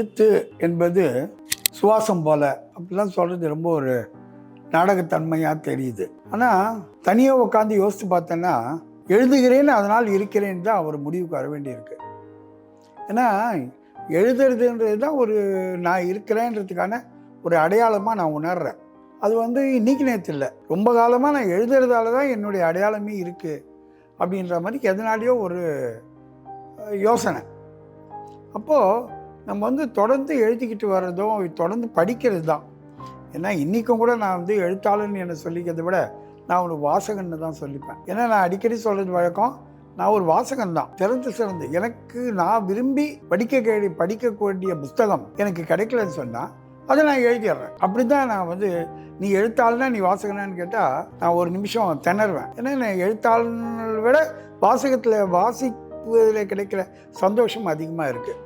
எழுத்து என்பது சுவாசம் போல அப்படிலாம் சொல்கிறது ரொம்ப ஒரு நாடகத்தன்மையாக தெரியுது. ஆனால் தனியாக உட்காந்து யோசித்து பார்த்தேன்னா எழுதுகிறேன் அதனால் இருக்கிறேன் தான் அவர் முடிவுக்கு வர வேண்டியிருக்கு. ஏன்னா எழுதுறதுன்றது தான் ஒரு நான் இருக்கிறேன்றதுக்கான ஒரு அடையாளமாக நான் உணர்கிறேன். அது இன்னைக்கு நேற்று இல்லை, ரொம்ப காலமாக நான் எழுதுறதால தான் என்னுடைய அடையாளமே இருக்குது அப்படின்ற மாதிரி எதனாலேயோ ஒரு யோசனை. அப்போது நம்ம தொடர்ந்து எழுதிக்கிட்டு வர்றதும் தொடர்ந்து படிக்கிறது தான். ஏன்னா இன்றைக்கும் கூட நான் எழுத்தாளர்னு என்னை சொல்லிக்கிறத விட நான் ஒரு வாசகன்னு தான் சொல்லிப்பேன். ஏன்னா நான் அடிக்கடி சொல்கிறது வழக்கம், நான் ஒரு வாசகன் தான். சிறந்து எனக்கு நான் விரும்பி படிக்கக்கூடிய புஸ்தகம் எனக்கு கிடைக்கலன்னு சொன்னால் அதை நான் எழுதிடுறேன். அப்படி தான் நான் நீ எழுத்தாளனா நீ வாசகனான்னு கேட்டால் நான் ஒரு நிமிஷம் திணறுவேன். ஏன்னா நான் எழுத்தாளனை விட வாசகத்தில் வாசிப்பதில் கிடைக்கிற சந்தோஷம் அதிகமாக இருக்குது.